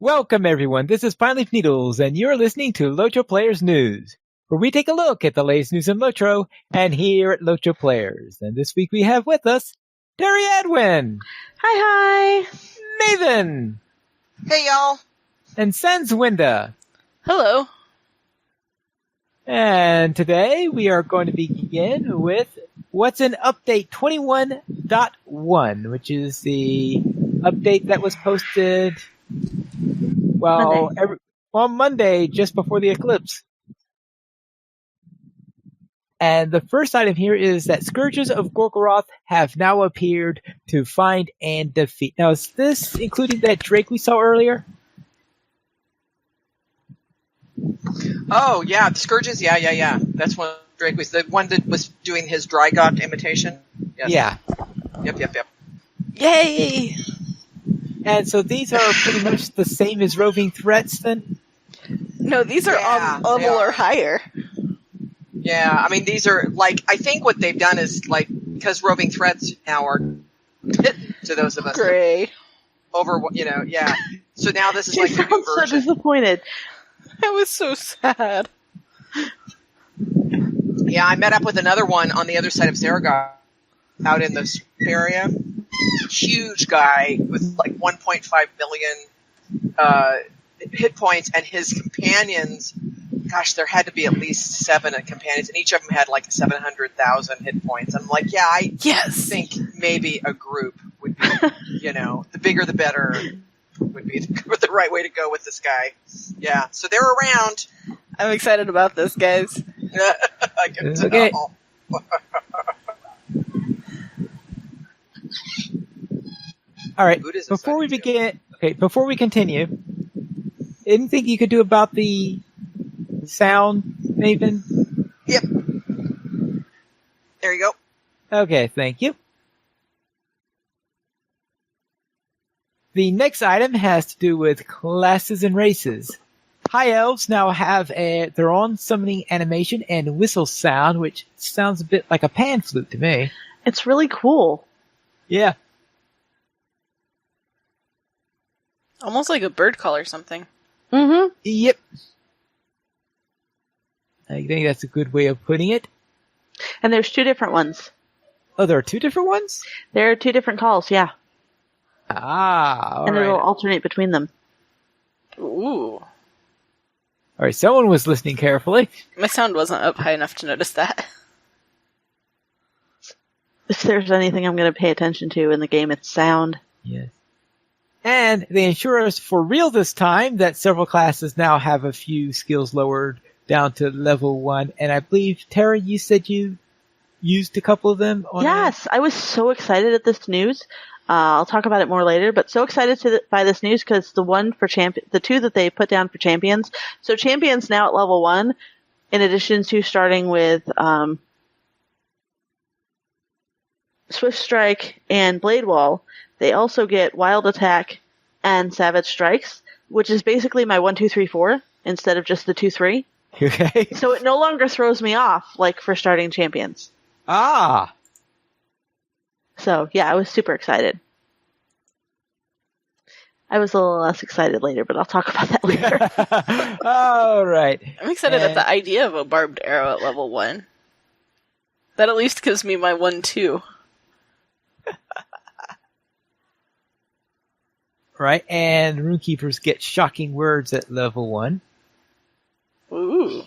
Welcome everyone, this is Pine Leaf Needles, and you're listening to LOTRO Players News, where we take a look at the latest news in LOTRO, and here at LOTRO Players. And this week we have with us, Terry Edwin! Hi! Nathan! Hey y'all! And Sanswinda! Hello! And today we are going to begin with what's in Update 21.1, which is the update that was posted Monday, just before the eclipse. And the first item here is that Scourges of Gorgoroth have now appeared to find and defeat. Now, is this including that Drake we saw earlier? Oh, yeah, the Scourges? Yeah. That's one Drake was the one that was doing his Drygot imitation? Yes. Yeah. Yep. Yay! And so these are pretty much the same as roving threats, then? No, these are on level or higher. Yeah, I mean, these are, I think what they've done is, because roving threats now are to those of us. Gray. Yeah. So now this is She the new sounds so version. disappointed. I was so sad. Yeah, I met up with another one on the other side of Zaragoth out in the area. Huge guy with 1.5 million hit points, and his companions, gosh, there had to be at least 7 companions, and each of them had 700,000 hit points. I'm like, yeah, I think maybe a group would be, the bigger the better would be the right way to go with this guy. Yeah, so they're around. I'm excited about this, guys. I can Okay. tell. All right, Buddhism before we exciting, begin, before we continue, anything you could do about the sound, Nathan? Yep. There you go. Okay, thank you. The next item has to do with classes and races. High Elves now have their own summoning animation and whistle sound, which sounds a bit like a pan flute to me. It's really cool. Yeah. Almost like a bird call or something. Mm-hmm. Yep. I think that's a good way of putting it. And there's 2 different ones. Oh, there are 2 different ones? There are 2 different calls, yeah. Ah, and right. it'll alternate between them. Ooh. All right, someone was listening carefully. My sound wasn't up high enough to notice that. If there's anything I'm going to pay attention to in the game, it's sound. Yes. And they ensure us for real this time that several classes now have a few skills lowered down to level 1. And I believe, Tara, you said you used a couple of them? Yes, I was so excited at this news. I'll talk about it more later, but so excited by this news because the 2 that they put down for champions. So champions now at level 1, in addition to starting with Swift Strike and Blade Wall, they also get Wild Attack and Savage Strikes, which is basically my 1, 2, 3, 4 instead of just the 2, 3. Okay. So it no longer throws me off like for starting champions. Ah. So yeah, I was super excited. I was a little less excited later, but I'll talk about that later. All right. I'm excited at the idea of a barbed arrow at level 1. That at least gives me my 1, 2. Right, and Runekeepers get shocking words at level 1. Ooh.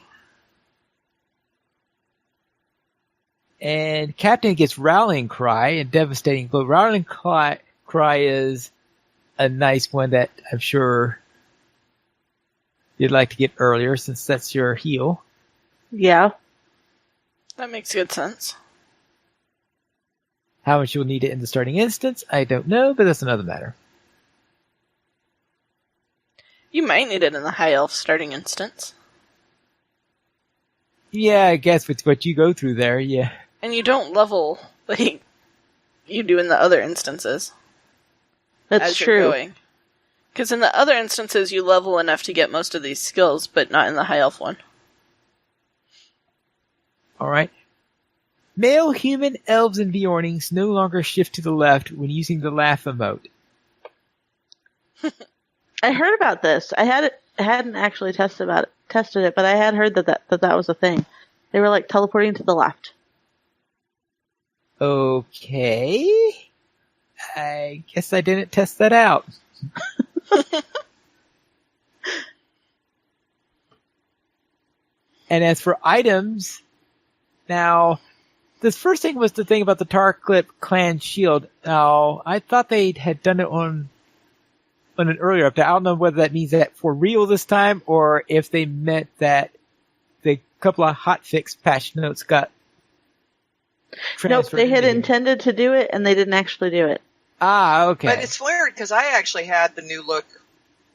And Captain gets Rallying Cry and Devastating Blow. Rallying Cry is a nice one that I'm sure you'd like to get earlier since that's your heal. Yeah. That makes good sense. How much you'll need it in the starting instance, I don't know, but that's another matter. You might need it in the High Elf starting instance. Yeah, I guess with what you go through there, yeah. And you don't level like you do in the other instances. That's true. Because in the other instances, you level enough to get most of these skills, but not in the High Elf one. Alright. Male human elves and Bjornings no longer shift to the left when using the laugh emote. I heard about this. I hadn't actually tested it, but I had heard that was a thing. They were like teleporting to the left. Okay. I guess I didn't test that out. And as for items, now, this first thing was the thing about the Tarclip clan shield. Now, I thought they had done it on an earlier update. I don't know whether that means that for real this time, or if they meant that the couple of hotfix patch notes got Nope, transferred. they had into here. intended to do it, and they didn't actually do it. Ah, okay. But it's weird because I actually had the new look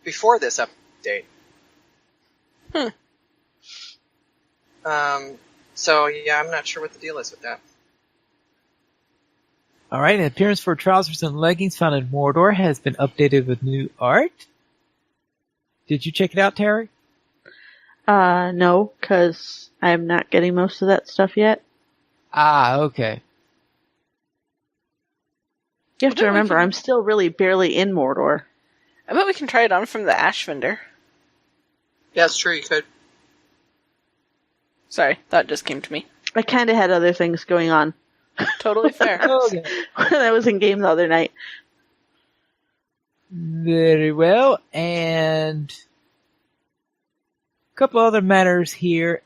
before this update. So yeah, I'm not sure what the deal is with that. All right, an appearance for trousers and leggings found in Mordor has been updated with new art. Did you check it out, Terry? No, because I'm not getting most of that stuff yet. Ah, okay. You have to remember, I'm still really barely in Mordor. I bet we can try it on from the Ash vendor. Yeah, it's true. You could. Sorry, that just came to me. I kind of had other things going on Totally fair. Okay. when I was in game the other night. Very well, and a couple other matters here.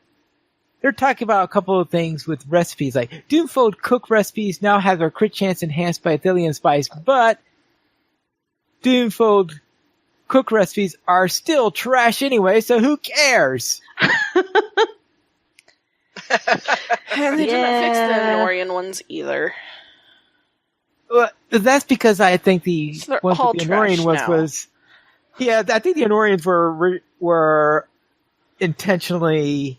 They're talking about a couple of things with recipes, like Doomfold cook recipes now have their crit chance enhanced by Athelian spice, but Doomfold cook recipes are still trash anyway, so who cares? And they didn't fix the Anorian ones either. Well, that's because I think the So they're ones all with the trash Anorian ones now. was, yeah, I think the Anorians were intentionally.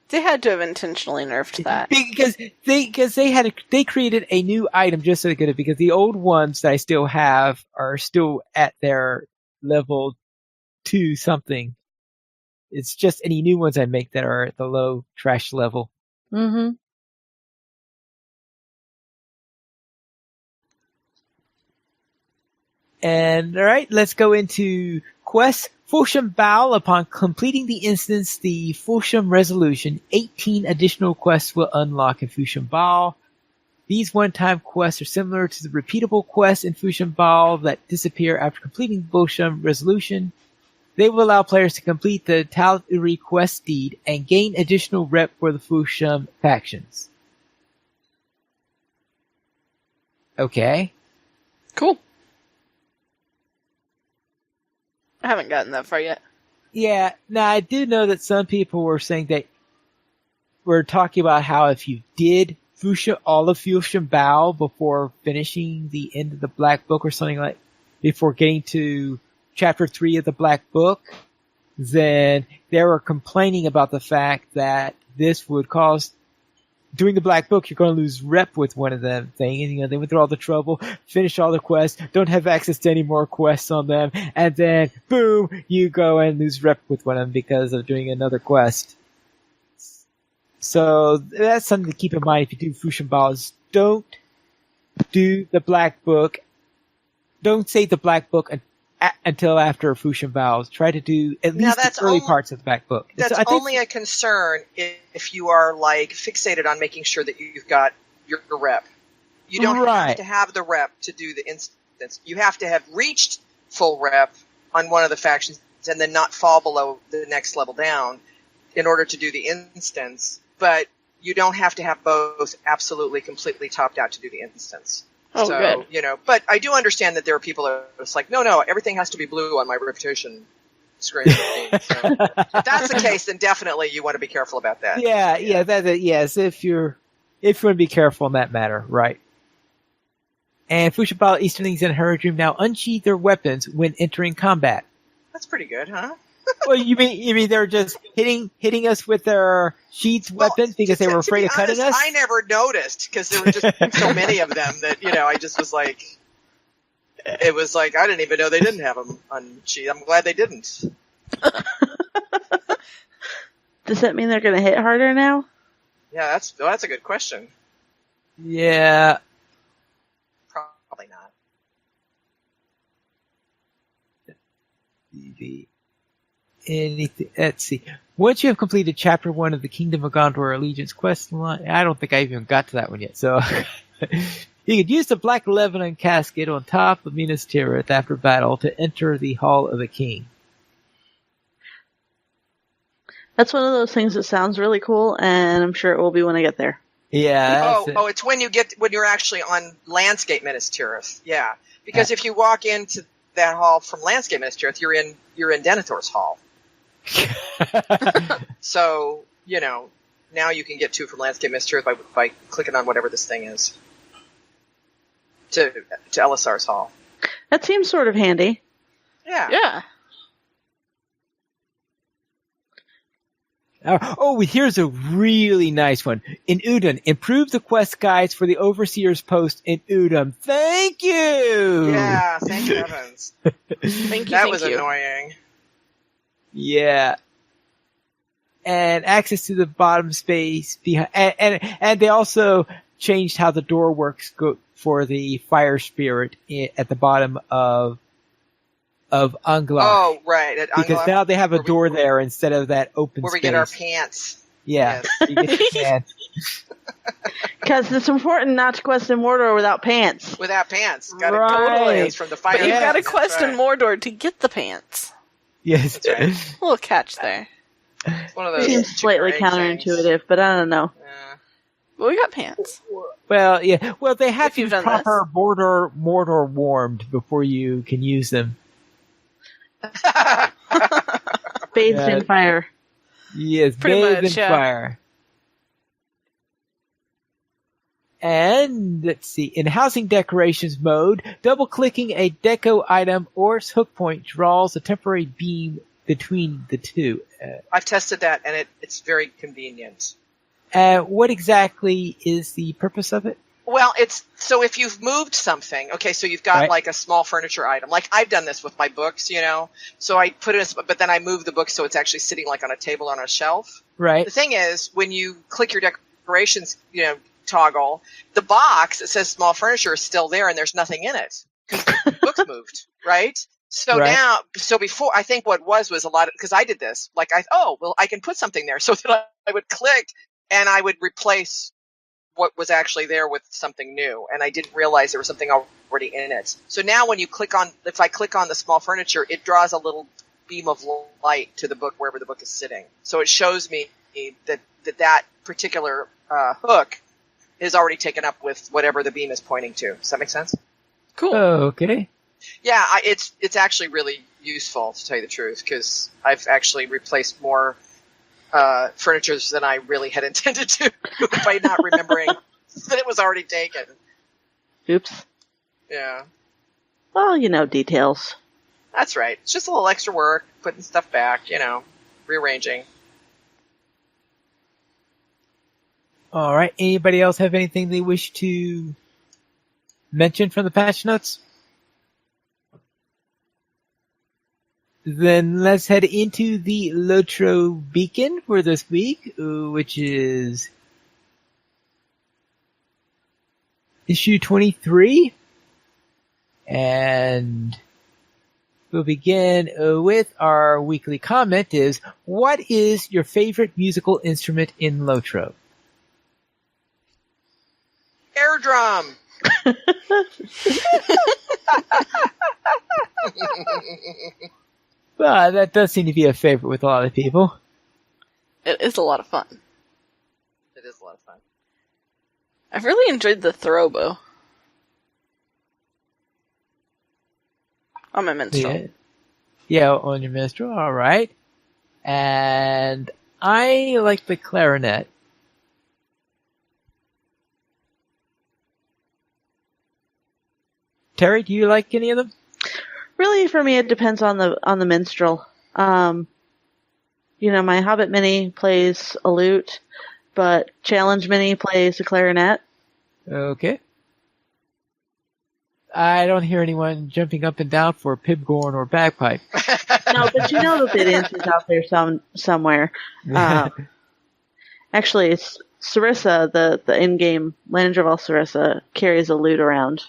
They had to have intentionally nerfed that. Because they created a new item just so they could, because the old ones that I still have are still at their level 2 something. It's just any new ones I make that are at the low trash level. Mm-hmm. And alright, let's go into quests. Fulsham Bow, upon completing the instance, the Fulsham Resolution, 18 additional quests will unlock in Fulsham Bow. These one-time quests are similar to the repeatable quests in Fulsham Bow that disappear after completing the Fulsham Resolution. They will allow players to complete the Tal Uri quest deed and gain additional rep for the Fulsham factions. Okay. Cool. I haven't gotten that far yet. Yeah, now I do know that some people were saying that we're talking about how if you did all of Fulsham Bow before finishing the end of the Black Book or something like, before getting to Chapter 3 of the Black Book, then they were complaining about the fact that this would cause, doing the Black Book, you're going to lose rep with one of them thing, and they went through all the trouble, finished all the quests, don't have access to any more quests on them, and then boom, you go and lose rep with one of them because of doing another quest. So that's something to keep in mind if you do Fulsham Bows. Don't do the Black Book. Don't save the Black Book until after Fulsham Bows. Try to do at least the early parts of the Black Book. That's only a concern if you are like fixated on making sure that you've got your rep. You don't have to have the rep to do the instance. You have to have reached full rep on one of the factions and then not fall below the next level down in order to do the instance. But you don't have to have both absolutely completely topped out to do the instance. Oh, so, good. But I do understand that there are people that are just like, no, everything has to be blue on my reputation screen. So if that's the case, then definitely you want to be careful about that. Yes, if you want to be careful in that matter, right. And Fulsham Bow Easterlings and Haradrim now unsheath their weapons when entering combat. That's pretty good, huh? Well, you mean they're just hitting us with their sheaths weapons because they were afraid of cutting us? I never noticed because there were just so many of them that I just was like, it was like I didn't even know they didn't have them on sheath. I'm glad they didn't. Does that mean they're going to hit harder now? Yeah, that's a good question. Yeah, probably not. the anything. Let's see. Once you have completed Chapter 1 of the Kingdom of Gondor Allegiance quest line, I don't think I even got to that one yet. So you could use the Black Lebanon casket on top of Minas Tirith after battle to enter the Hall of the King. That's one of those things that sounds really cool, and I'm sure it will be when I get there. Yeah. It's when you're actually on Landscape Minas Tirith. Yeah, because if you walk into that hall from Landscape Minas Tirith, you're in Denethor's hall. So now you can get to from Landscape Minas Tirith by clicking on whatever this thing is to Elisar's hall. That seems sort of handy. Yeah. Oh, here's a really nice one. In Udon, improve the quest guides for the Overseer's post in Udon. Thank you! Yeah, thank heavens. That was annoying. Yeah. And access to the bottom space behind, and they also changed how the door works for the fire spirit at the bottom of Anglar. Oh, right. At because Anglar, now they have a door there instead of that open where space. we get our pants. Yeah. Yes. You get your pants. Because it's important not to quest in Mordor without pants. Without pants. Got Right. totally from the fire. But you've got to That's quest in right. Mordor to get the pants. Yes. That's right. A little catch there. It's one of those Seems slightly chicken egg counterintuitive, things. but I don't know. Yeah. Well, we got pants. Well, yeah. Well, they have If to you've be done proper Mordor warmed before you can use them. Bathed Yeah. in fire. Yes, Pretty bathed much, in yeah. fire. And let's see, in housing decorations mode, double-clicking a deco item or hook point draws a temporary beam between the two. I've tested that, and it's very convenient. What exactly is the purpose of it? Well, it's so if you've moved something, okay, so you've got Right. like a small furniture item. Like I've done this with my books, So I put it in, but then I move the book so it's actually sitting like on a table on a shelf. Right. The thing is, when you click your decorations, toggle, the box that says small furniture is still there and there's nothing in it. The book's moved, right? So Right. before, I think what was a lot of, because I did this, like I can put something there. So that I would click and I would replace what was actually there with something new. And I didn't realize there was something already in it. So now when if I click on the small furniture, it draws a little beam of light to the book wherever the book is sitting. So it shows me that particular hook is already taken up with whatever the beam is pointing to. Does that make sense? Cool. Okay. Yeah, it's actually really useful, to tell you the truth, because I've actually replaced more furniture than I really had intended to by not remembering that it was already taken. Oops. Yeah, Well, details. that's right. It's just a little extra work, putting stuff back, rearranging. All right. Anybody else have anything they wish to mention from the patch notes? Then let's head into the LOTRO beacon for this week, which is issue 23. And we'll begin with our weekly comment is, what is your favorite musical instrument in LOTRO? Air drum. Well, that does seem to be a favorite with a lot of people. It is a lot of fun. It is a lot of fun. I've really enjoyed the throwbow. On my minstrel. Yeah, on your minstrel, alright. And I like the clarinet. Terry, do you like any of them? Really, for me, it depends on the minstrel. My Hobbit Mini plays a lute, but Challenge Mini plays a clarinet. Okay. I don't hear anyone jumping up and down for pibgorn or bagpipe. No, but you know that the dance is out there somewhere. Actually, it's Sarissa, the in-game Landreval Sarissa, carries a lute around.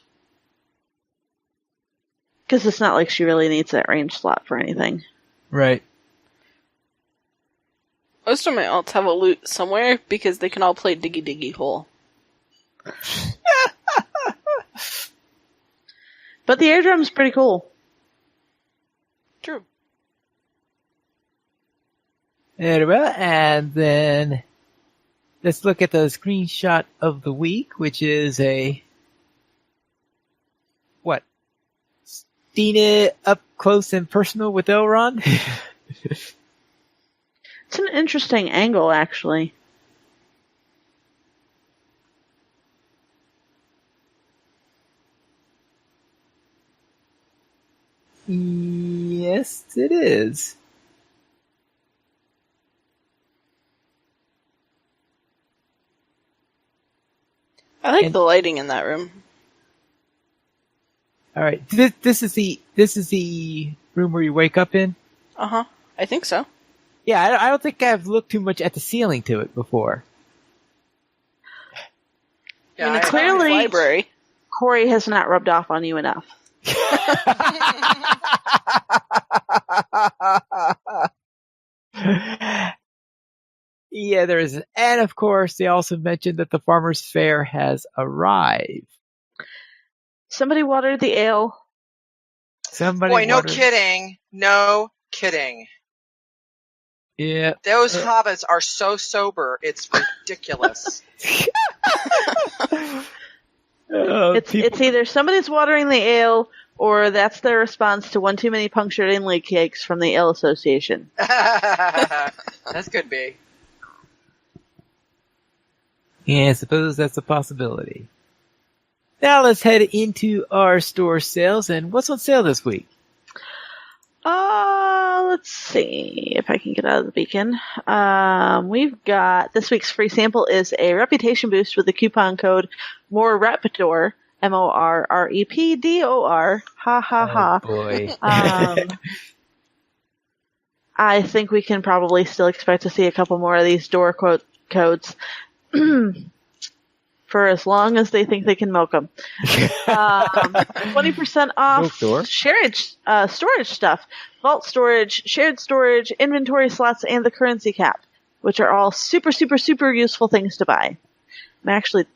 Because it's not like she really needs that range slot for anything. Right. Most of my alts have a loot somewhere because they can all play Diggy Diggy Hole. But the airdrom's pretty cool. True. Very well, and then let's look at the screenshot of the week, which is seen it up close and personal with Elrond. It's an interesting angle, actually. Yes, it is. I like And- the lighting in that room. All right, this is the room where you wake up in. Uh-huh. I think so. Yeah, I don't think I've looked too much at the ceiling to it before. I mean, it's I- clearly clearly- library. Corey has not rubbed off on you enough. Yeah, there is, and of course, they also mentioned that the Farmers Fair has arrived. Somebody watered the ale. Somebody, Boy, no watered- kidding. No kidding. Yeah, Those hobbits are so sober, it's ridiculous. It's either somebody's watering the ale, or that's their response to one too many punctured inlay cakes from the Ale Association. That could be. Yeah, I suppose that's a possibility. Now let's head into our store sales, and what's on sale this week? Let's see if I can get out of the beacon. We've got this week's free sample is a reputation boost with the coupon code MORREPDOR, MORREPDOR. Ha ha ha. Oh boy. I think we can probably still expect to see a couple more of these door codes for as long as they think they can milk them. 20% off Milk door. shared storage stuff, vault storage, shared storage, inventory slots, and the currency cap, which are all super, super, super useful things to buy. I'm actually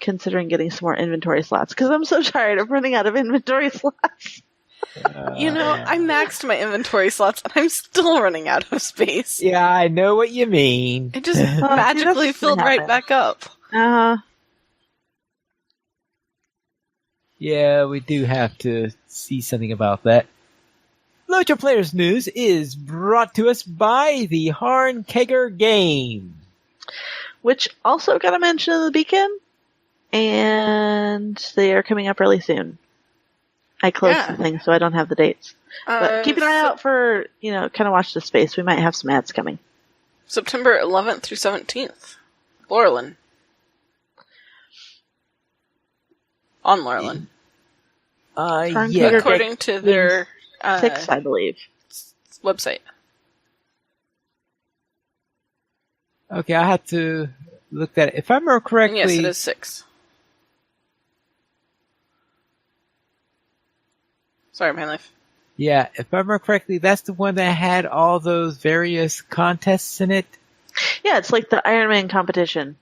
considering getting some more inventory slots because I'm so tired of running out of inventory slots. You know, I maxed my inventory slots and I'm still running out of space. Yeah, I know what you mean. It just magically that's filled gonna right happen. back up. Yeah, we do have to see something about that. LOTRO Players News is brought to us by the Harnkegger Game. Which also got a mention in the beacon, and they are coming up really soon. I closed Yeah. some things, so I don't have the dates. But keep an eye out for, kind of watch the space. We might have some ads coming. September 11th through 17th. Laurelin. On Laurelin. Yeah. Harnkegger According to their 6, I believe. website. Okay, I have to look at it. If I remember correctly, Yes, it is 6. Sorry, my life. yeah, if I remember correctly, that's the one that had all those various contests in it. Yeah, it's like the Iron Man competition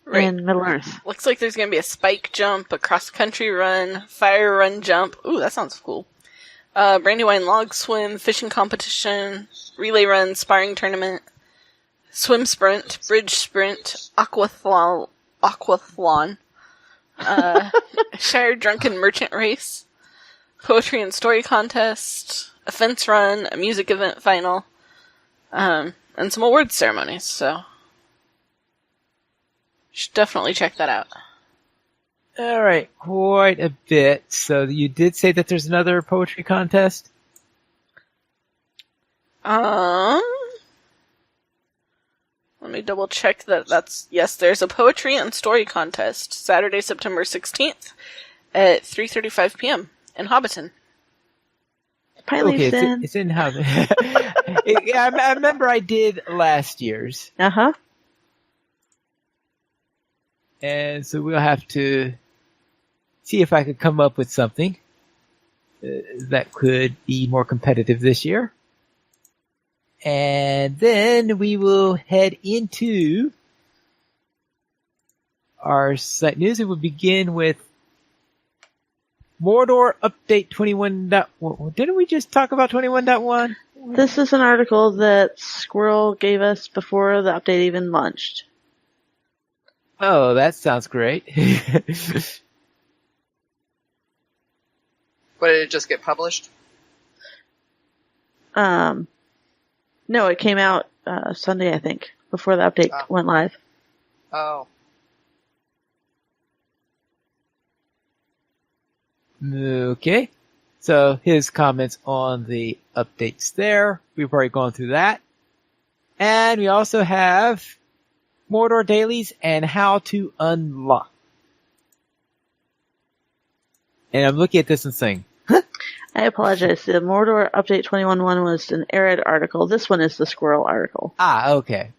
Right. in Middle Earth. Looks like there's going to be a spike jump, a cross-country run, fire run jump. Ooh, that sounds cool. Brandywine log swim, fishing competition, relay run, sparring tournament, swim sprint, bridge sprint, aquathlon, Shire drunken merchant race, poetry and story contest, a fence run, a music event final, and some awards ceremonies, so should definitely check that out. All right, quite a bit. So you did say that there's another poetry contest? Let me double check that's, yes, there's a poetry and story contest, Saturday, September 16th at 3:35 p.m. in Hobbiton. Piley Okay, Sin. it's in how. I remember I did last year's, Uh-huh. and so we'll have to see if I could come up with something that could be more competitive this year. And then we will head into our site news. It will begin with Mordor Update 21.1. Didn't we just talk about 21.1? This is an article that Squirrel gave us before the update even launched. Oh, that sounds great. But did it just get published? No, it came out Sunday, I think, before the update went live. Oh. Okay. So his comments on the updates there. We've already gone through that. And we also have Mordor dailies and how to unlock. And I'm looking at this and saying, I apologize. The Mordor Update 21.1 was an Arid article. This one is the Squirrel article. okay.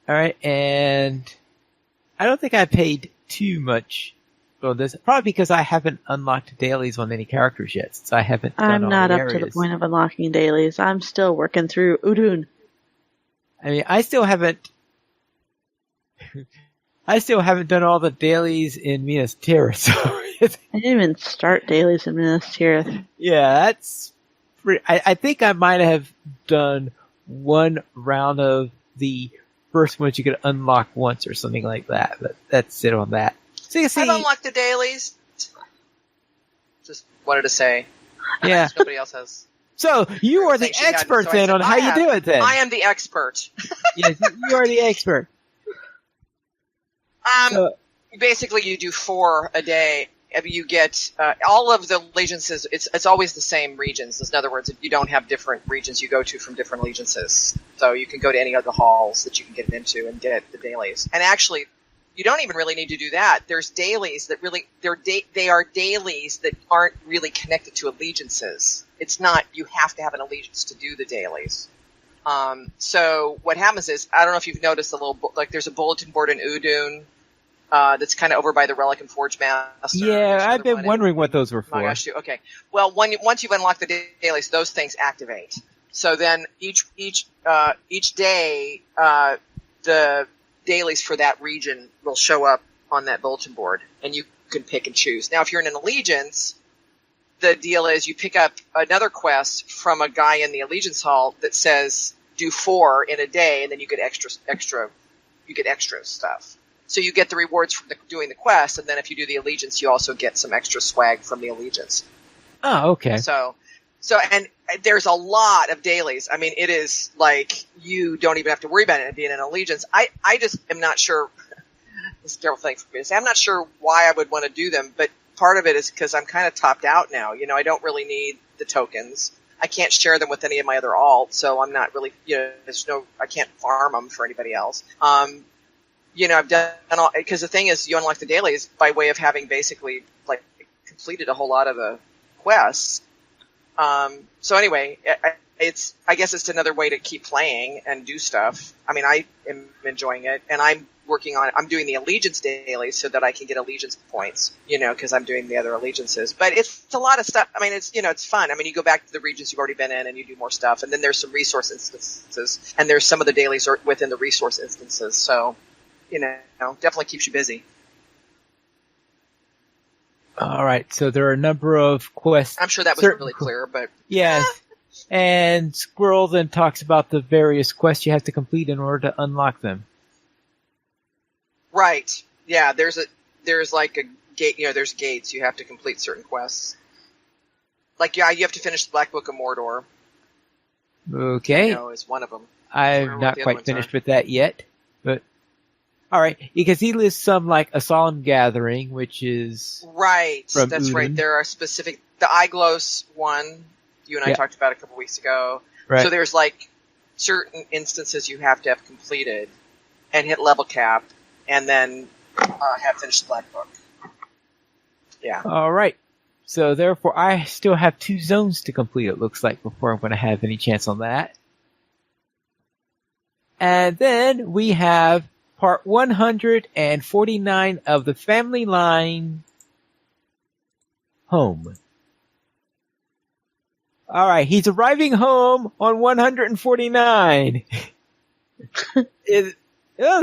Alright, and I don't think I paid too much on this. Probably because I haven't unlocked dailies on any characters yet, since I haven't done I'm all not the up areas. to the point of unlocking dailies. I'm still working through Udun. I mean, I still haven't done all the dailies in Minas Tirith, so I didn't even start dailies in Minas Tirith. yeah, that's pretty, I think I might have done one round of the first ones you could unlock once or something like that, but that's it on that. So you see, I've unlocked the dailies. Just wanted to say. yeah. Nobody else has. So you are the Things she had, expert so I then said, on how you do it then. I am the expert. Yes, you are the expert. So, Basically, you do 4 a day. You get all of the allegiances. It's always the same regions. In other words, if you don't have different regions you go to from different allegiances, so you can go to any of the halls that you can get into and get the dailies. And actually, you don't even really need to do that. There's dailies that really they are dailies that aren't really connected to allegiances. It's not you have to have an allegiance to do the dailies. So what happens is, I don't know if you've noticed there's a bulletin board in Udun. That's kind of over by the Relic and Forge Master. yeah, I've been wondering what those were for. Oh my gosh, okay. Well, once you've unlocked the dailies, those things activate. So then each day, the dailies for that region will show up on that bulletin board, and you can pick and choose. Now, if you're in an allegiance, the deal is you pick up another quest from a guy in the Allegiance Hall that says do 4 in a day, and then you get extra stuff. So you get the rewards from doing the quest, and then if you do the Allegiance, you also get some extra swag from the Allegiance. Oh, okay. So and there's a lot of dailies. I mean, it is like you don't even have to worry about it being an Allegiance. I just am not sure. It's a terrible thing for me to say. I'm not sure why I would want to do them, but part of it is because I'm kind of topped out now. You know, I don't really need the tokens. I can't share them with any of my other alts, so I'm not really, I can't farm them for anybody else. I've done all, because the thing is, you unlock the dailies by way of having basically, completed a whole lot of the quests. So anyway, I guess it's another way to keep playing and do stuff. I mean, I am enjoying it, and I'm doing the Allegiance daily so that I can get Allegiance points, because I'm doing the other Allegiances. But it's a lot of stuff. I mean, it's fun. I mean, you go back to the regions you've already been in and you do more stuff, and then there's some resource instances, and there's some of the dailies are within the resource instances. So, definitely keeps you busy. All right, so there are a number of quests. I'm sure that was really clear, but yes. And Squirrel then talks about the various quests you have to complete in order to unlock them. Right. Yeah, there's like a gate, there's gates. You have to complete certain quests. You have to finish the Black Book of Mordor. Okay. Is one of them. I'm not quite finished with that yet, but all right, because he lists some like a solemn gathering, which is right. That's Udun. Right. There are specific the Iglos one you and I talked about a couple weeks ago. Right. So there's certain instances you have to have completed and hit level cap, and then have finished the Black Book. Yeah. All right. So therefore, I still have 2 zones to complete. It looks like before I'm going to have any chance on that. And then we have part 149 of the Family Line Home. All right, he's arriving home on 149. It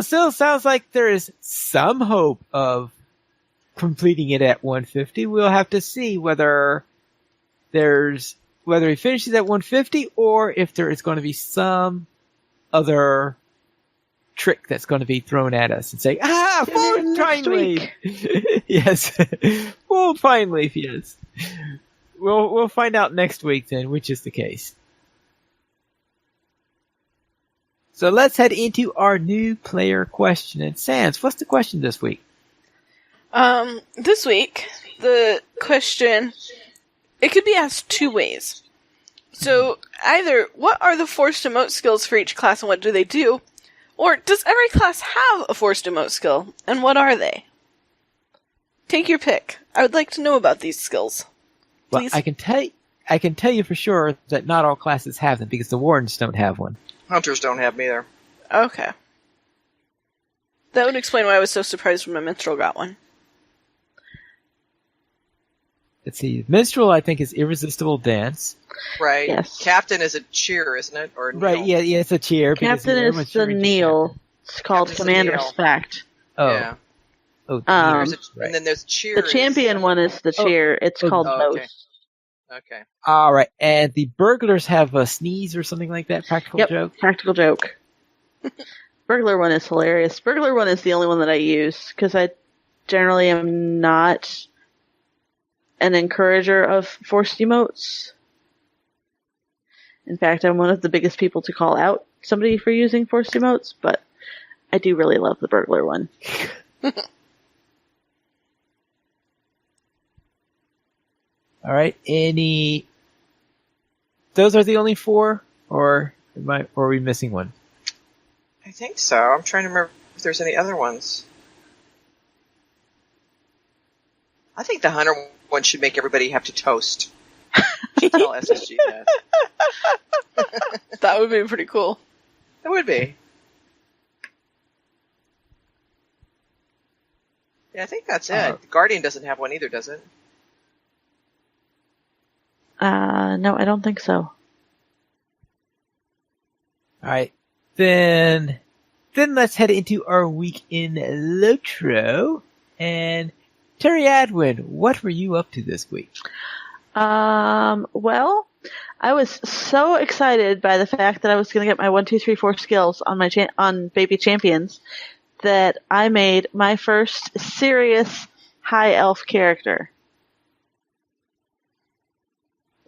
still sounds like there is some hope of completing it at 150. We'll have to see whether he finishes at 150 or if there is going to be some other trick that's going to be thrown at us and say, full time leaf. Yes, full time leaf. Yes, we'll find out next week then, which is the case. So let's head into our new player question. And Sans, what's the question this week? This week, the question, it could be asked two ways. So, either, what are the forced emote skills for each class and what do they do? Or, does every class have a forced emote skill, and what are they? Take your pick. I would like to know about these skills. Please. Well, I can tell you for sure that not all classes have them because the Wardens don't have one. Hunters don't have them either. Okay. That would explain why I was so surprised when my minstrel got one. Let's see. Minstrel, I think, is Irresistible Dance. Right. Yes. Captain is a cheer, isn't it? Or Right, kneel? yeah, it's a cheer. Captain is the kneel. It's called Captain's Command the kneel. Respect. Oh. Yeah. Oh, There's right. And then there's cheer. The champion one is the cheer. It's called okay. Toast. Okay. All right, and the burglars have a sneeze or something like that. Practical Yep, joke. practical joke. Burglar one is hilarious. Burglar one is the only one that I use because I generally am not an encourager of forced emotes. In fact, I'm one of the biggest people to call out somebody for using forced emotes, but I do really love the burglar one. All right, those are the only four, or are we missing one? I think so. I'm trying to remember if there's any other ones. I think the hunter one should make everybody have to toast. Should tell SSG that. That would be pretty cool. It would be. Yeah, I think that's it. The Guardian doesn't have one either, does it? No, I don't think so. All right, then let's head into our week in LOTRO. And Terry Adwin, what were you up to this week? Well, I was so excited by the fact that I was going to get my 1, 2, 3, 4 skills on my on Baby Champions that I made my first serious high elf character.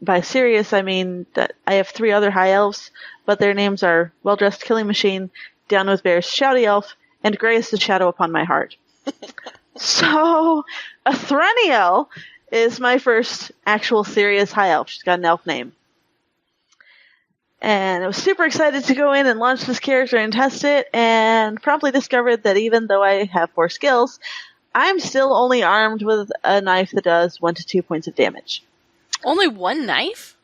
By serious, I mean that I have 3 other high elves, but their names are Well-Dressed Killing Machine, Down with Bears Shouty Elf, and Grey is the Shadow Upon My Heart. So, a Threniel is my first actual serious high elf. She's got an elf name. And I was super excited to go in and launch this character and test it, and promptly discovered that even though I have 4 skills, I'm still only armed with a knife that does 1 to 2 points of damage. Only one knife?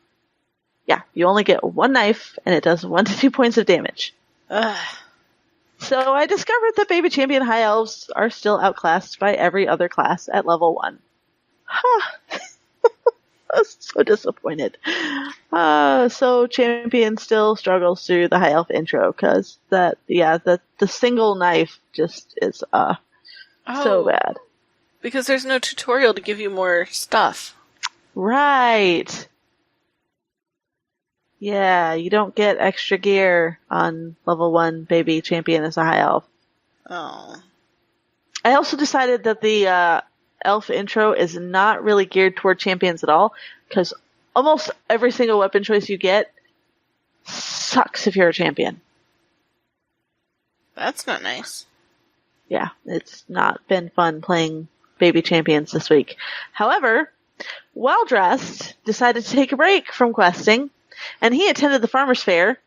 Yeah, you only get 1 knife, and it does 1 to 2 points of damage. Ugh. So I discovered that Baby Champion High Elves are still outclassed by every other class at level 1. Huh. I was so disappointed. So Champion still struggles through the High Elf intro, because the single knife just is so bad. Because there's no tutorial to give you more stuff. Right. Yeah, you don't get extra gear on level 1 Baby Champion as a high elf. Oh. I also decided that the elf intro is not really geared toward champions at all, because almost every single weapon choice you get sucks if you're a champion. That's not nice. Yeah, it's not been fun playing Baby Champions this week. However, Well-Dressed decided to take a break from questing, and he attended the farmer's fair.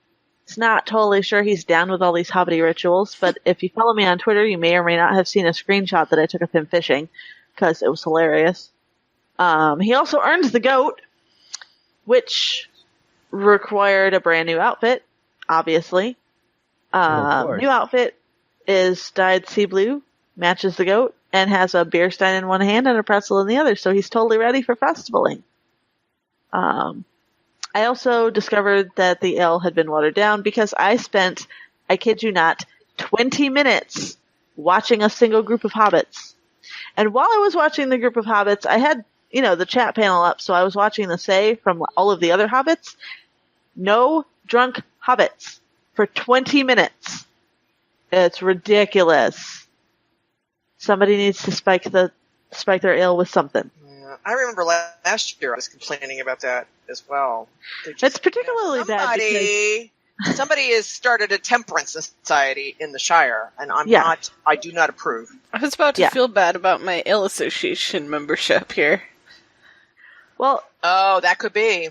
He's not totally sure he's down with all these hobbity rituals, but if you follow me on Twitter, you may or may not have seen a screenshot that I took of him fishing, because it was hilarious. He also earned the goat, which required a brand new outfit, obviously. New outfit is dyed sea blue, matches the goat, and has a beer stein in one hand and a pretzel in the other, so he's totally ready for festivaling. I also discovered that the ale had been watered down because I spent, I kid you not, 20 minutes watching a single group of hobbits. And while I was watching the group of hobbits, I had, the chat panel up, so I was watching the say from all of the other hobbits. No drunk hobbits for 20 minutes. It's ridiculous. Somebody needs to spike their ale with something. Yeah, I remember last year I was complaining about that as well. It's particularly bad because somebody has started a temperance society in the Shire, and I do not approve. I was about to feel bad about my Ale Association membership here. Well, oh, that could be.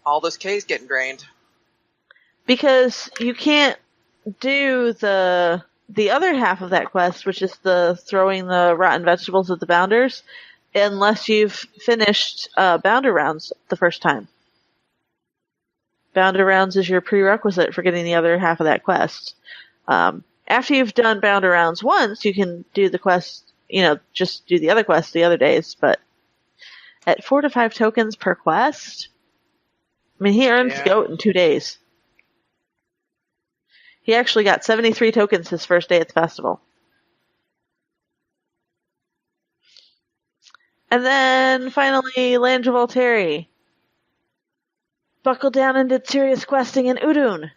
All those K's getting drained. Because you can't do the other half of that quest, which is the throwing the rotten vegetables at the bounders, unless you've finished bounder rounds the first time. Bounder rounds is your prerequisite for getting the other half of that quest. After you've done bounder rounds once, you can do the quest, just do the other quest the other days, but at 4 to 5 tokens per quest, he earns goat in 2 days. He actually got 73 tokens his first day at the festival. And then, finally, Land of Volteri buckled down and did serious questing in Udun.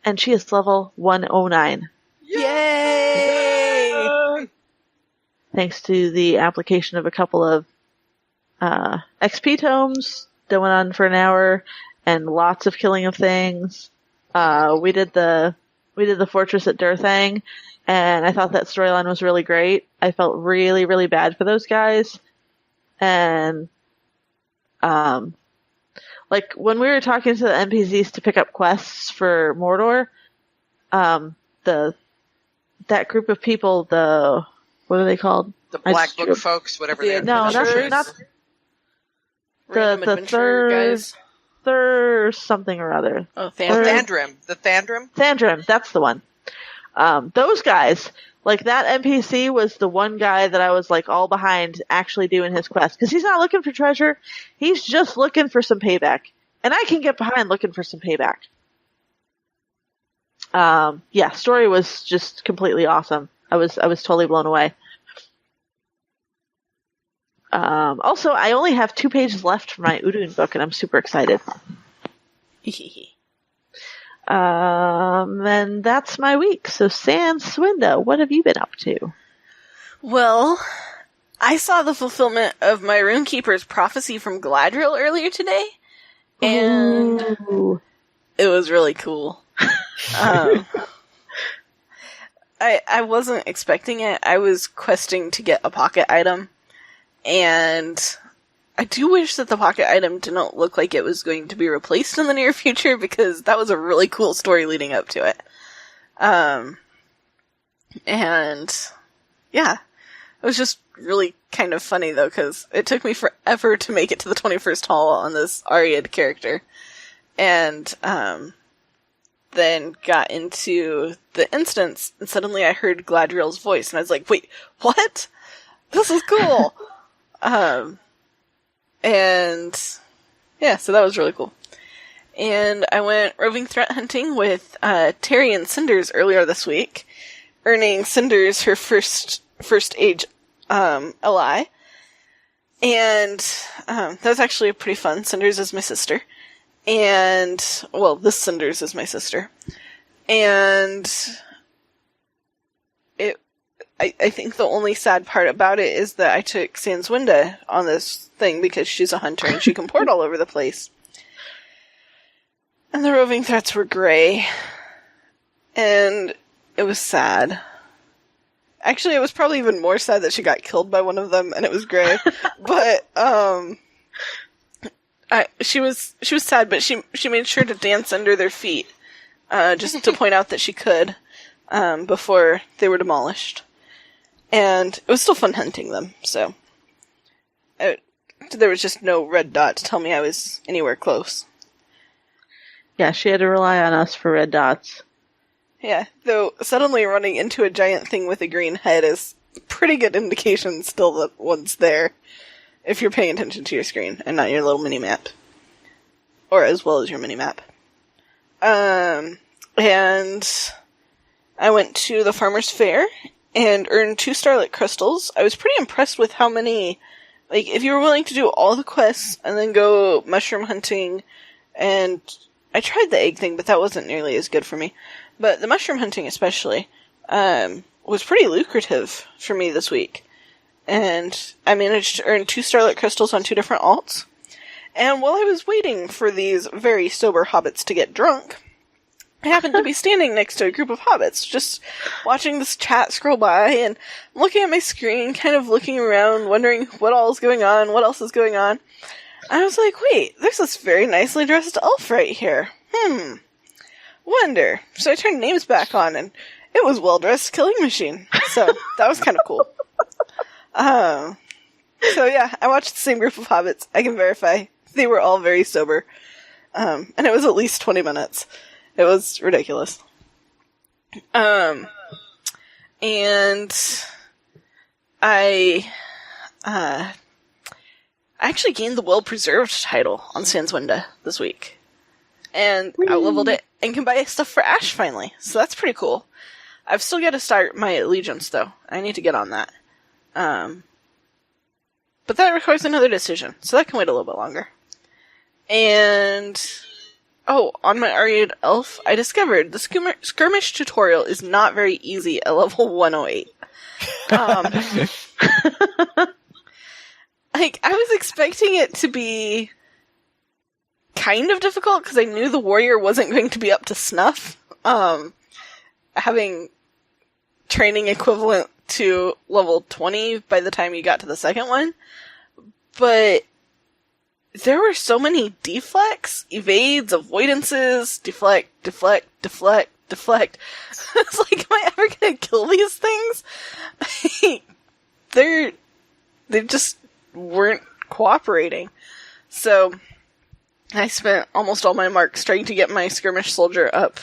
And she is level 109. Yay! Thanks to the application of a couple of XP tomes that went on for an hour and lots of killing of things. We did the fortress at Durthang, and I thought that storyline was really great. I felt really, really bad for those guys. And when we were talking to the NPCs to pick up quests for Mordor, that group of people, what are they called? The Black Book folks, whatever they are. No, not the third something or other. Oh, Thandrim. The Thandrim? Thandrim, that's the one. Those guys, that NPC was the one guy that I was all behind actually doing his quest. Because he's not looking for treasure, he's just looking for some payback. And I can get behind looking for some payback. Story was just completely awesome. I was totally blown away. Also, I only have 2 pages left for my Udun book, and I'm super excited. And that's my week. So, Sans Swinda, what have you been up to? Well, I saw the fulfillment of my Runekeeper's prophecy from Gladriel earlier today, and it was really cool. I wasn't expecting it. I was questing to get a pocket item, and I do wish that the pocket item didn't look like it was going to be replaced in the near future, because that was a really cool story leading up to it. And yeah, it was just really kind of funny though, because it took me forever to make it to the 21st hall on this Ariad character. And, then got into the instance, and suddenly I heard Gladriel's voice, and I was like, wait, what? This is cool! And yeah, so that was really cool. And I went roving threat hunting with Terry and Cinders earlier this week, earning Cinders her first age LI. And that was actually pretty fun. Cinders is my sister. And, well, this Cinders is my sister. And I think the only sad part about it is that I took Sanswinda on this thing because she's a hunter and she can port all over the place. And the roving threats were gray. And it was sad. Actually, it was probably even more sad that she got killed by one of them and it was gray. But, she was sad, but she made sure to dance under their feet, just to point out that she could, before they were demolished. And it was still fun hunting them, so. There was just no red dot to tell me I was anywhere close. Yeah, she had to rely on us for red dots. Yeah, though suddenly running into a giant thing with a green head is pretty good indication still that one's there, if you're paying attention to your screen and not your little mini-map. or as well as your mini-map. And I went to the Farmer's Fair and earned 2 Starlit Crystals. I was pretty impressed with how many, like, if you were willing to do all the quests and then go mushroom hunting, and I tried the egg thing, but that wasn't nearly as good for me. But the mushroom hunting especially, was pretty lucrative for me this week. And I managed to earn 2 Starlit Crystals on 2 different alts. And while I was waiting for these very sober hobbits to get drunk, I happened to be standing next to a group of hobbits, just watching this chat scroll by, and looking at my screen, kind of looking around, wondering what all is going on, what else is going on. And I was like, wait, there's this very nicely dressed elf right here. Wonder. So I turned names back on, and it was Well-Dressed Killing Machine. So that was kind of cool. So yeah, I watched the same group of hobbits. I can verify they were all very sober. And it was at least 20 minutes. It was ridiculous. And I actually gained the Well-Preserved title on Sanswinda this week. And out-leveled it and can buy stuff for Ash finally. So that's pretty cool. I've still got to start my Allegiance though. I need to get on that. But that requires another decision, so that can wait a little bit longer. And on my Ariad Elf, I discovered the skirmish tutorial is not very easy at level 108. Like, I was expecting it to be kind of difficult, because I knew the warrior wasn't going to be up to snuff. Having training equivalent to level 20 by the time you got to the second one. But there were so many deflects, evades, avoidances, deflect. It's like, am I ever gonna kill these things? They just weren't cooperating. So I spent almost all my marks trying to get my skirmish soldier up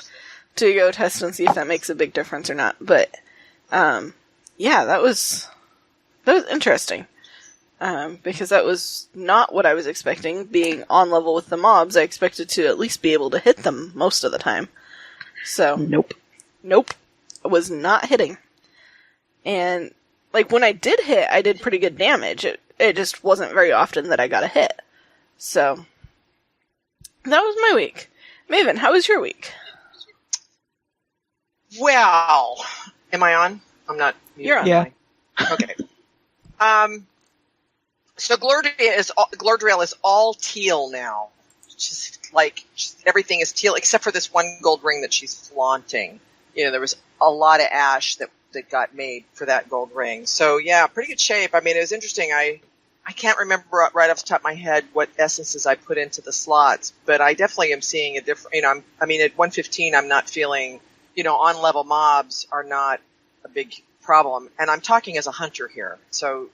to go test and see if that makes a big difference or not. But yeah, that was interesting. Because that was not what I was expecting. Being on level with the mobs, I expected to at least be able to hit them most of the time. So Nope. I was not hitting. And, like, when I did hit, I did pretty good damage. It just wasn't very often that I got a hit. So that was my week. Maven, how was your week? Well, am I on? I'm not. You're on. Yeah. Okay. So Glordriel is all teal now. Just like everything is teal except for this one gold ring that she's flaunting. You know, there was a lot of ash that got made for that gold ring. So yeah, pretty good shape. I mean, it was interesting. I can't remember right off the top of my head what essences I put into the slots, but I definitely am seeing a different. You know, at 115, I'm not feeling. You know, on level mobs are not a big problem, and I'm talking as a hunter here, so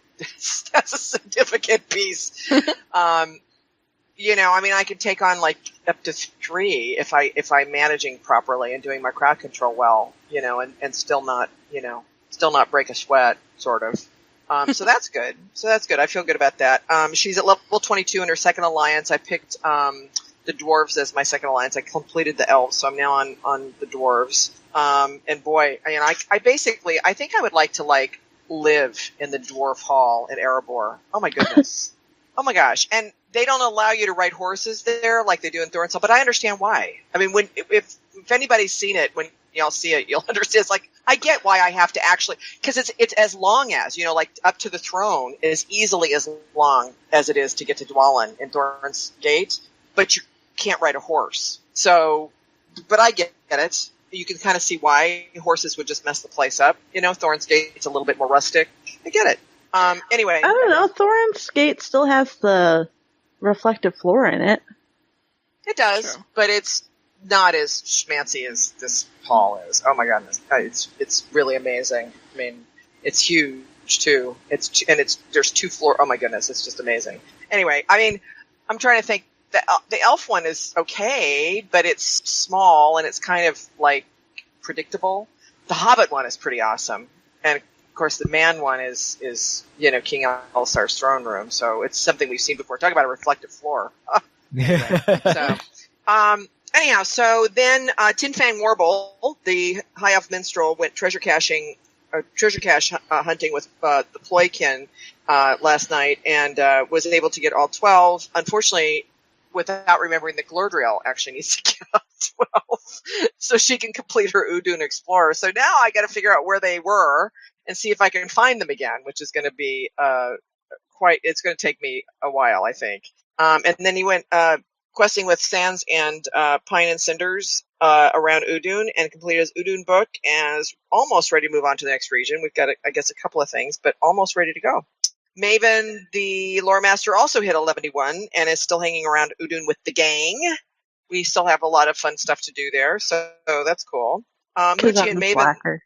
that's a significant piece. You know, I mean, I could take on like up to 3 if I'm managing properly and doing my crowd control well, you know, and still not break a sweat, sort of. So that's good. I feel good about that. She's at level 22 in her second alliance. I picked the dwarves as my second alliance. I completed the elves, so I'm now on the dwarves. And boy, I think I would like to live in the dwarf hall at Erebor. Oh my goodness. Oh my gosh. And they don't allow you to ride horses there like they do in Thornsall, but I understand why. I mean, if anybody's seen it, when y'all see it, you'll understand. It's like, I get why I have to actually, because it's as long as, you know, like up to the throne is easily as long as it is to get to Dwalin in Thorn's Gate, but you can't ride a horse. So, but I get it. You can kind of see why horses would just mess the place up. You know, Thorn's Gate's a little bit more rustic. I get it. Anyway. I don't know. Thorn's Gate still has the reflective floor in it. It does, True. But it's not as schmancy as this hall is. Oh my goodness. It's really amazing. I mean, it's huge too. There's 2 floors. Oh my goodness. It's just amazing. Anyway, I mean, I'm trying to think. The elf one is okay, but it's small and it's kind of like predictable. The Hobbit one is pretty awesome, and of course the man one is you know, King Alsar's throne room. So it's something we've seen before. Talk about a reflective floor. So, anyhow, so then Tin Fang Warble, the High Elf minstrel, went treasure cache hunting with the Ploykin last night and was able to get all 12. Unfortunately, without remembering that Glordriel actually needs to get all 12 so she can complete her Udun Explorer. So now I got to figure out where they were and see if I can find them again, which is going to be it's going to take me a while, I think. And then he went questing with Sands and Pine and Cinders around Udun and completed his Udun book and is almost ready to move on to the next region. We've got, I guess, a couple of things, but almost ready to go. Maven, the lore master, also hit 11-1 and is still hanging around Udun with the gang. We still have a lot of fun stuff to do there, so that's cool. Moochie and Maven. Slacker.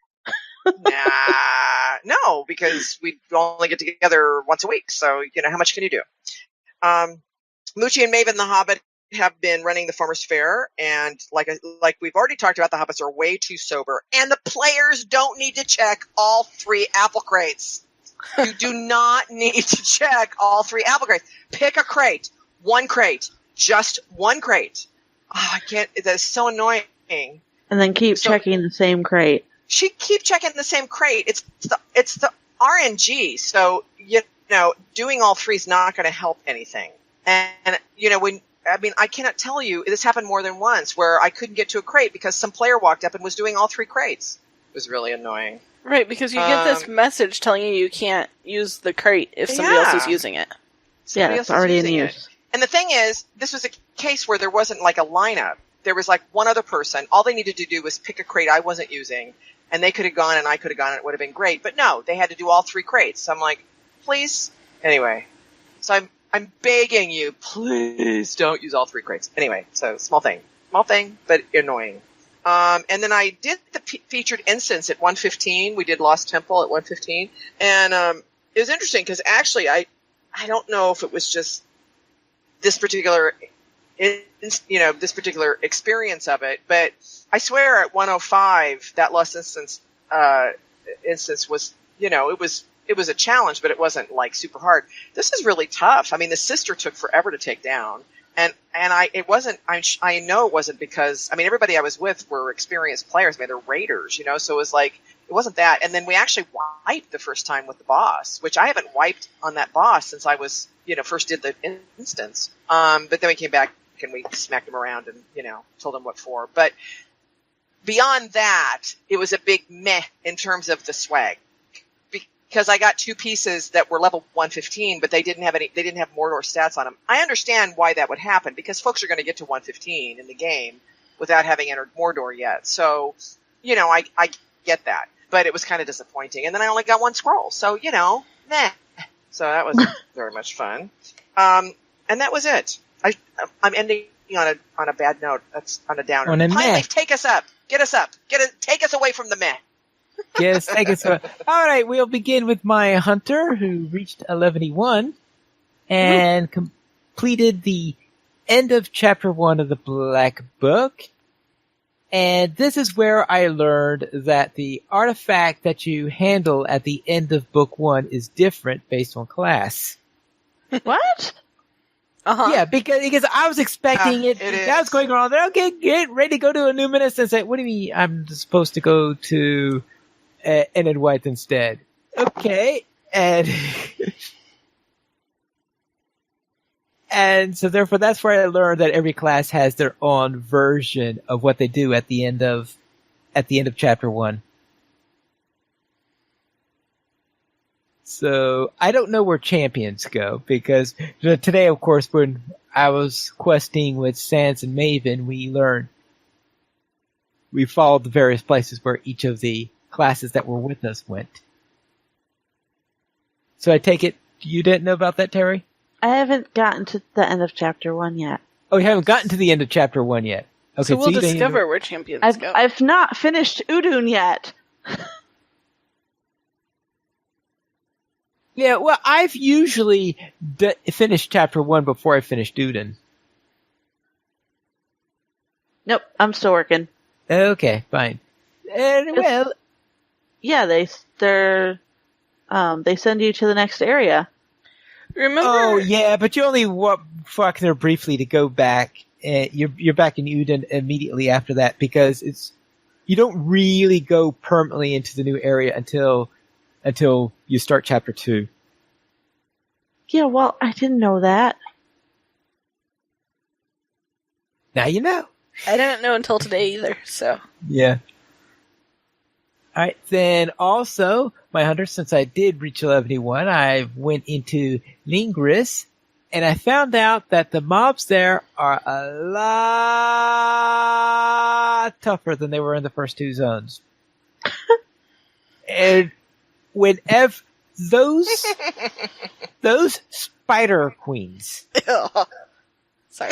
Nah, no, because we only get together once a week, so how much can you do? Moochie and Maven the Hobbit have been running the Farmers Fair, and like we've already talked about, the Hobbits are way too sober, and the players don't need to check all 3 apple crates. You do not need to check all 3 apple crates. Pick a crate. 1 crate. Just 1 crate. Oh, I can't. That's so annoying. And then keep checking the same crate. She keep checking the same crate. It's the RNG. So, doing all 3 is not going to help anything. And I cannot tell you, this happened more than once where I couldn't get to a crate because some player walked up and was doing all 3 crates. It was really annoying. Right, because you get this message telling you can't use the crate if somebody else is using it. It's already in use. And the thing is, this was a case where there wasn't like a lineup. There was like one other person. All they needed to do was pick a crate I wasn't using, and they could have gone and I could have gone and it would have been great. But no, they had to do all 3 crates. So I'm like, please? Anyway, so I'm begging you, please don't use all 3 crates. Anyway, so small thing, but annoying. And then I did the featured instance at 1:15. We did Lost Temple at 1:15, and it was interesting because actually I don't know if it was just this particular experience of it, but I swear at 1:05 that Lost instance was it was a challenge, but it wasn't like super hard. This is really tough. I mean, the sister took forever to take down. And I know it wasn't because, everybody I was with were experienced players. They're raiders, so it was like, it wasn't that. And then we actually wiped the first time with the boss, which I haven't wiped on that boss since I was, first did the instance. But then we came back and we smacked him around and, told him what for. But beyond that, it was a big meh in terms of the swag. Because I got 2 pieces that were level 115, but they didn't have Mordor stats on them. I understand why that would happen, because folks are going to get to 115 in the game without having entered Mordor yet. So, I get that. But it was kind of disappointing. And then I only got 1 scroll. So, meh. So that was very much fun. And that was it. I'm ending on a bad note. That's on a downer. On a Pine meh. Leaf, take us up. Get us up. Take us away from the meh. Yes, thank you so. All right, we'll begin with my hunter who reached 11-1 and completed the end of chapter 1 of the Black Book. And this is where I learned that the artifact that you handle at the end of book 1 is different based on class. What? Uh-huh. Yeah, because I was expecting it. I was going around there. Okay, get ready to go to a new minister and say, what do you mean I'm supposed to go to Enid White instead? Okay. And so therefore that's where I learned that every class has their own version of what they do at the end of chapter 1. So I don't know where champions go, because today, of course, when I was questing with Sans and Maven, we followed the various places where each of the classes that were with us went. So I take it you didn't know about that, Terry? I haven't gotten to the end of chapter 1 yet. Oh, you haven't gotten to the end of chapter 1 yet. Okay, so we'll you discover where champions go. I've not finished Udun yet. Yeah, well, I've usually finished chapter 1 before I finish Duden. Nope, I'm still working. Okay, fine. Well, yeah, they send you to the next area. Remember? Oh yeah, but you only fuck there briefly to go back. You're back in Uden immediately after that because you don't really go permanently into the new area until you start chapter 2. Yeah, well, I didn't know that. Now you know. I didn't know until today either, so. Yeah. Alright, then also, my hunter, since I did reach level 1, I went into Lingris, and I found out that the mobs there are a lot tougher than they were in the first 2 zones. And whenever those spider queens. Sorry.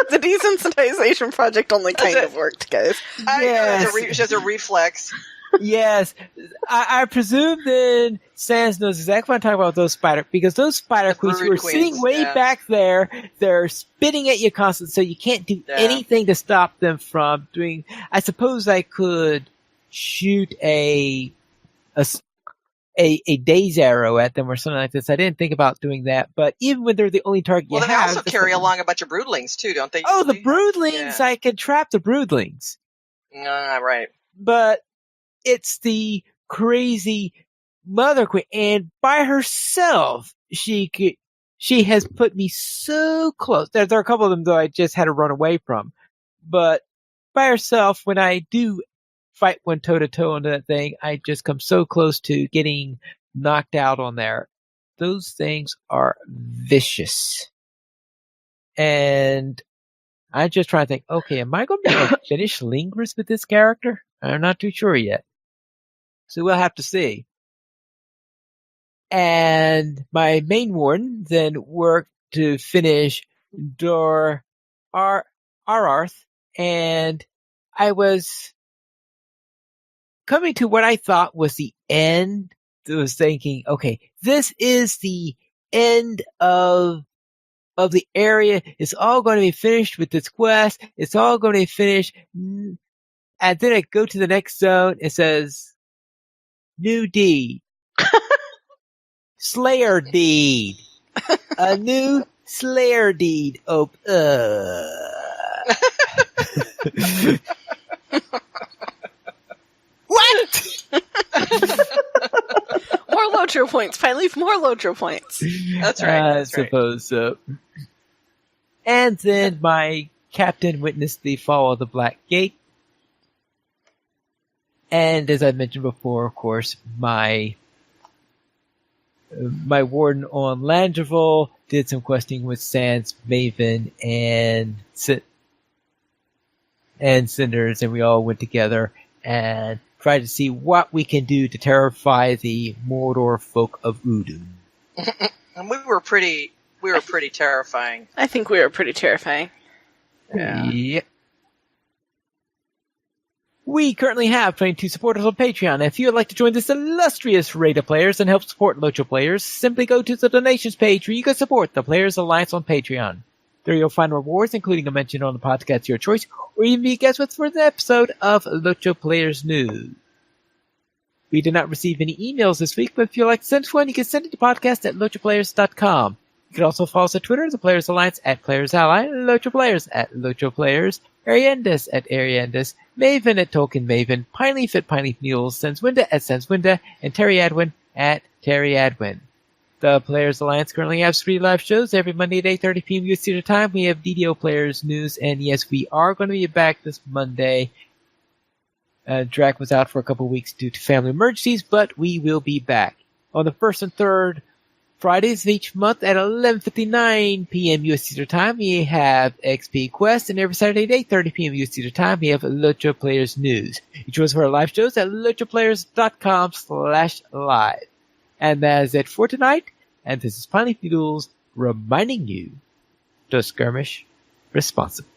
The desensitization project only kind of worked, guys. Yes. She has a reflex. Yes. I presume then Sans knows exactly what I'm talking about with those because those spider queens who are sitting way back there, they're spitting at you constantly, so you can't do anything to stop them from doing. I suppose I could shoot a daze arrow at them or something like this. I didn't think about doing that, but even when they're the only target you have... Well, they also carry along a bunch of broodlings, too, don't they? Oh, the broodlings! Yeah. I can trap the broodlings. Right. But it's the crazy mother queen, and by herself, she has put me so close. There are a couple of them, though, I just had to run away from. But by herself, when I do fight one toe-to-toe on that thing, I just come so close to getting knocked out on there. Those things are vicious. And I'm just trying to think, okay, am I going to be able to finish Lingris with this character? I'm not too sure yet. So we'll have to see. And my main warden then worked to finish Ararth, and I was coming to what I thought was the end. I was thinking, okay, this is the end of the area. It's all going to be finished with this quest. It's all going to be finished. And then I go to the next zone. It says, new deed. Slayer deed. A new Slayer deed. Oh, What? More LOTRO points. Finally, more LOTRO points. That's right. I suppose so. And then my captain witnessed the fall of the Black Gate. And as I mentioned before, of course, my warden on Landreval did some questing with Sans, Maven, and Cinders, and we all went together and tried to see what we can do to terrify the Mordor folk of Udun. And we were pretty terrifying. I think we were pretty terrifying. Yeah. Yep. We currently have 22 supporters on Patreon. If you would like to join this illustrious array of players and help support LOTRO players, simply go to the donations page where you can support the Players Alliance on Patreon. There you'll find rewards, including a mention on the podcast of your choice, or even be a guest with for the episode of LOTRO Players News. We did not receive any emails this week, but if you'd like to send us one, you can send it to podcast@LOTROplayers.com. You can also follow us on Twitter, the Players Alliance @PlayersAlly, LOTRO Players @LOTROPlayers, Ariendas @Ariendas, Maven Tolkien Maven, Pineleaf Pineleaf Mules, Senswinda Senswinda, and Terry Adwin Terry Adwin. The Players Alliance currently has 3 live shows every Monday at 8:30 p.m. USD time. We have DDO Players News, and yes, we are going to be back this Monday. Drac was out for a couple weeks due to family emergencies, but we will be back. On the 1st and 3rd Fridays of each month at 11:59 p.m. USD time, we have XP Quest, and every Saturday at 8:30 p.m. USD time, we have LOTRO Players News. You join us for our live shows at LOTROplayers.com/live. And that is it for tonight, and this is Pineleaf Noodles reminding you to skirmish responsibly.